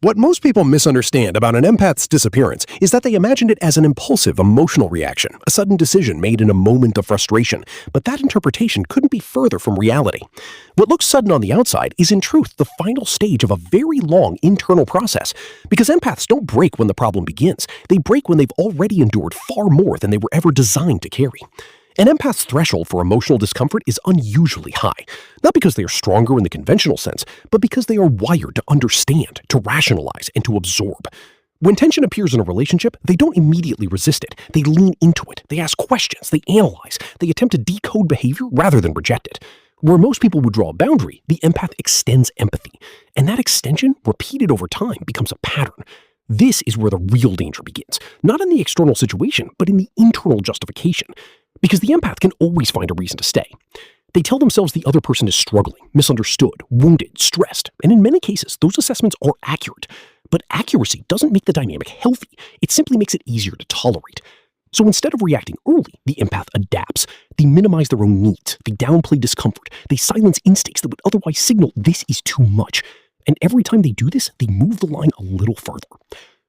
What most people misunderstand about an empath's disappearance is that they imagined it as an impulsive emotional reaction, a sudden decision made in a moment of frustration, but that interpretation couldn't be further from reality. What looks sudden on the outside is in truth the final stage of a very long internal process, because empaths don't break when the problem begins, they break when they've already endured far more than they were ever designed to carry. An empath's threshold for emotional discomfort is unusually high, not because they are stronger in the conventional sense, but because they are wired to understand, to rationalize, and to absorb. When tension appears in a relationship, they don't immediately resist it. They lean into it. They ask questions. They analyze. They attempt to decode behavior rather than reject it. Where most people would draw a boundary, the empath extends empathy. And that extension, repeated over time, becomes a pattern. This is where the real danger begins, not in the external situation, but in the internal justification. Because the empath can always find a reason to stay. They tell themselves the other person is struggling, misunderstood, wounded, stressed, and in many cases, those assessments are accurate. But accuracy doesn't make the dynamic healthy, it simply makes it easier to tolerate. So instead of reacting early, the empath adapts. They minimize their own needs, they downplay discomfort, they silence instincts that would otherwise signal this is too much. And every time they do this, they move the line a little further.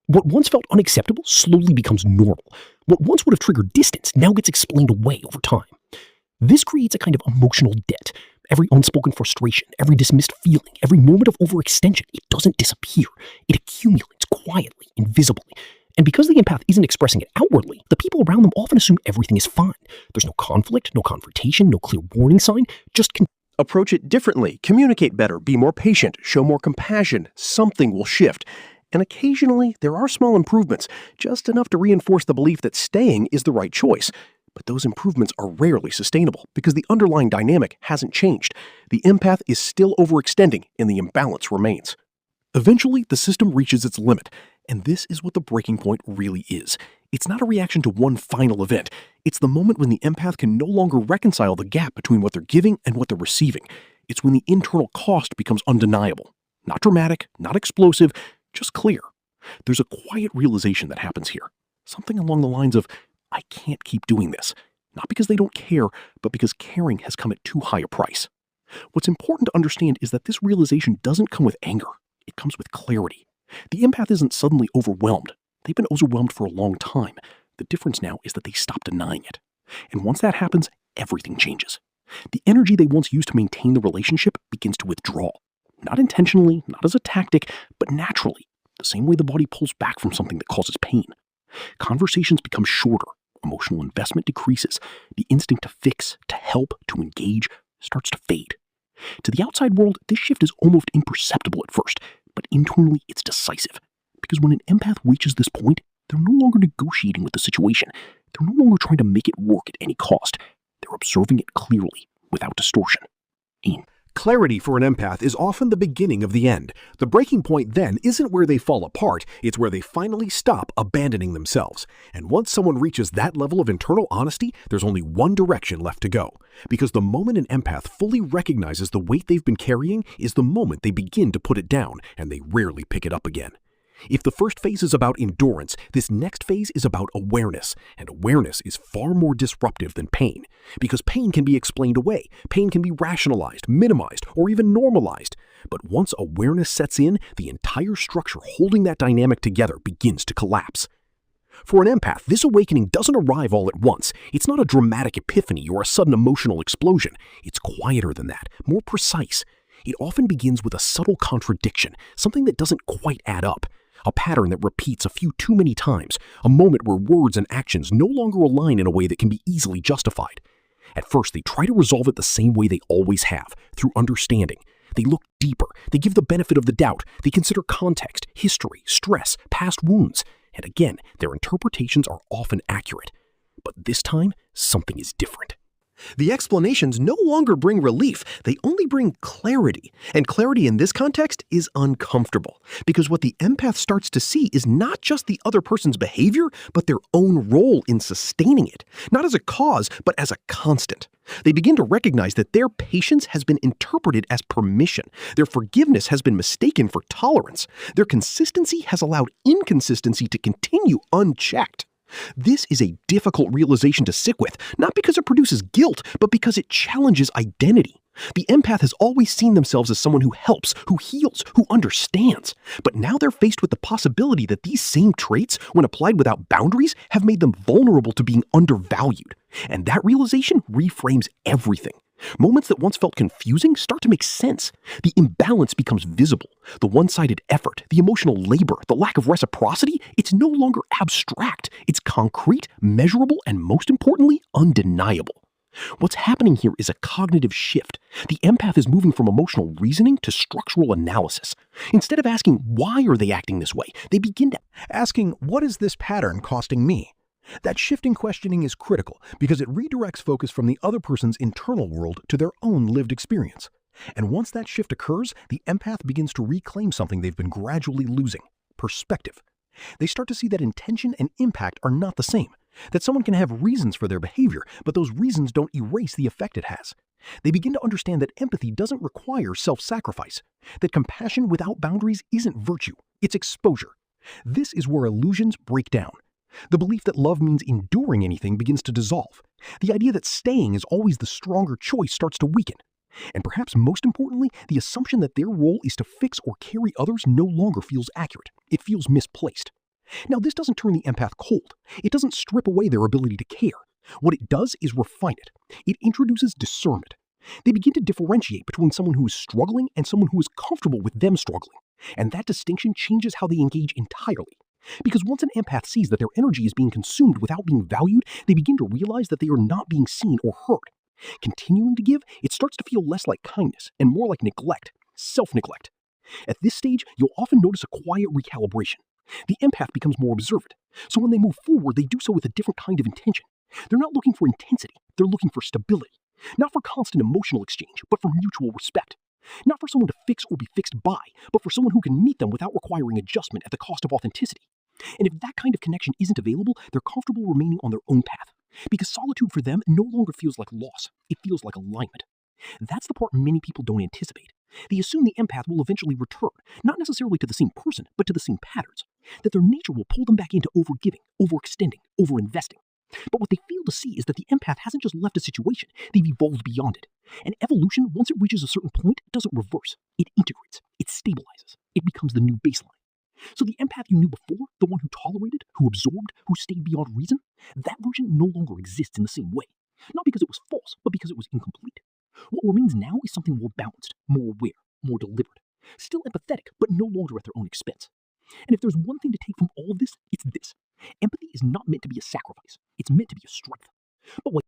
What once felt unacceptable slowly becomes normal. What once would have triggered distance now gets explained away over time. This creates a kind of emotional debt. Every unspoken frustration, every dismissed feeling, every moment of overextension, it doesn't disappear. It accumulates quietly, invisibly. And because the empath isn't expressing it outwardly, the people around them often assume everything is fine. There's no conflict, no confrontation, no clear warning sign, just approach it differently, communicate better, be more patient, show more compassion. Something will shift. And occasionally, there are small improvements, just enough to reinforce the belief that staying is the right choice. But those improvements are rarely sustainable because the underlying dynamic hasn't changed. The empath is still overextending and the imbalance remains. Eventually, the system reaches its limit, and this is what the breaking point really is. It's not a reaction to one final event. It's the moment when the empath can no longer reconcile the gap between what they're giving and what they're receiving. It's when the internal cost becomes undeniable. Not dramatic, not explosive, just clear. There's a quiet realization that happens here. Something along the lines of, I can't keep doing this. Not because they don't care, but because caring has come at too high a price. What's important to understand is that this realization doesn't come with anger. It comes with clarity. The empath isn't suddenly overwhelmed. They've been overwhelmed for a long time. The difference now is that they stop denying it. And once that happens, everything changes. The energy they once used to maintain the relationship begins to withdraw. Not intentionally, not as a tactic, but naturally, the same way the body pulls back from something that causes pain. Conversations become shorter, emotional investment decreases, the instinct to fix, to help, to engage starts to fade. To the outside world, this shift is almost imperceptible at first, but internally it's decisive. Because when an empath reaches this point, they're no longer negotiating with the situation. They're no longer trying to make it work at any cost. They're observing it clearly, without distortion. Clarity for an empath is often the beginning of the end. The breaking point then isn't where they fall apart, it's where they finally stop abandoning themselves. And once someone reaches that level of internal honesty, there's only one direction left to go. Because the moment an empath fully recognizes the weight they've been carrying is the moment they begin to put it down, and they rarely pick it up again. If the first phase is about endurance, this next phase is about awareness, and awareness is far more disruptive than pain. Because pain can be explained away, pain can be rationalized, minimized, or even normalized. But once awareness sets in, the entire structure holding that dynamic together begins to collapse. For an empath, this awakening doesn't arrive all at once. It's not a dramatic epiphany or a sudden emotional explosion. It's quieter than that, more precise. It often begins with a subtle contradiction, something that doesn't quite add up. A pattern that repeats a few too many times, a moment where words and actions no longer align in a way that can be easily justified. At first, they try to resolve it the same way they always have, through understanding. They look deeper, they give the benefit of the doubt, they consider context, history, stress, past wounds, and again, their interpretations are often accurate. But this time, something is different. The explanations no longer bring relief, they only bring clarity. And clarity in this context is uncomfortable, because what the empath starts to see is not just the other person's behavior, but their own role in sustaining it. Not as a cause, but as a constant. They begin to recognize that their patience has been interpreted as permission. Their forgiveness has been mistaken for tolerance. Their consistency has allowed inconsistency to continue unchecked. This is a difficult realization to sit with, not because it produces guilt, but because it challenges identity. The empath has always seen themselves as someone who helps, who heals, who understands. But now they're faced with the possibility that these same traits, when applied without boundaries, have made them vulnerable to being undervalued. And that realization reframes everything. Moments that once felt confusing start to make sense. The imbalance becomes visible. The one-sided effort, the emotional labor, the lack of reciprocity, it's no longer abstract. It's concrete, measurable, and most importantly, undeniable. What's happening here is a cognitive shift. The empath is moving from emotional reasoning to structural analysis. Instead of asking, why are they acting this way, they begin to Asking, what is this pattern costing me? That shift in questioning is critical because it redirects focus from the other person's internal world to their own lived experience. And once that shift occurs, the empath begins to reclaim something they've been gradually losing: perspective. They start to see that intention and impact are not the same, that someone can have reasons for their behavior, but those reasons don't erase the effect it has. They begin to understand that empathy doesn't require self-sacrifice, that compassion without boundaries isn't virtue, it's exposure. This is where illusions break down. The belief that love means enduring anything begins to dissolve. The idea that staying is always the stronger choice starts to weaken. And perhaps most importantly, the assumption that their role is to fix or carry others no longer feels accurate. It feels misplaced. Now, this doesn't turn the empath cold. It doesn't strip away their ability to care. What it does is refine it. It introduces discernment. They begin to differentiate between someone who is struggling and someone who is comfortable with them struggling. And that distinction changes how they engage entirely. Because once an empath sees that their energy is being consumed without being valued, they begin to realize that they are not being seen or heard. Continuing to give, it starts to feel less like kindness and more like neglect, self-neglect. At this stage, you'll often notice a quiet recalibration. The empath becomes more observant, so when they move forward, they do so with a different kind of intention. They're not looking for intensity, they're looking for stability. Not for constant emotional exchange, but for mutual respect. Not for someone to fix or be fixed by, but for someone who can meet them without requiring adjustment at the cost of authenticity. And if that kind of connection isn't available, they're comfortable remaining on their own path. Because solitude for them no longer feels like loss, it feels like alignment. That's the part many people don't anticipate. They assume the empath will eventually return, not necessarily to the same person, but to the same patterns. That their nature will pull them back into overgiving, overextending, overinvesting. But what they fail to see is that the empath hasn't just left a situation, they've evolved beyond it. And evolution, once it reaches a certain point, doesn't reverse. It integrates, it stabilizes, it becomes the new baseline. So the empath you knew before, the one who tolerated, who absorbed, who stayed beyond reason, that version no longer exists in the same way. Not because it was false, but because it was incomplete. What remains now is something more balanced, more aware, more deliberate. Still empathetic, but no longer at their own expense. And if there's one thing to take from all of this, it's this. Empathy is not meant to be a sacrifice. It's meant to be a strength. But what